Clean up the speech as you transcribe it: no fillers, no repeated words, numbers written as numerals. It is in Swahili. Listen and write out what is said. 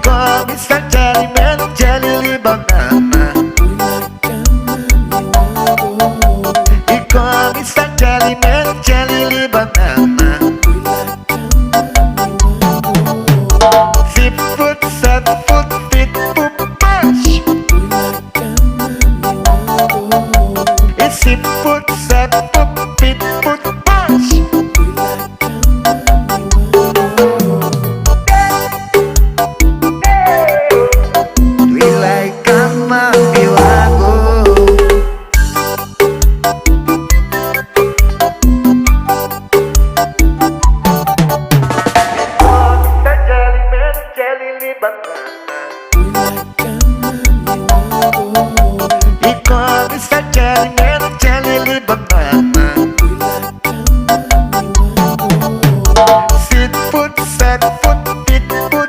come sta jelly man, jelly banana. E come sta jelly man, jelly banana. 6 foot, 7 foot, 8 foot push. It's 6 foot, 7 foot, 8 foot push. We like cama e lago. Jelly man, jelly banana.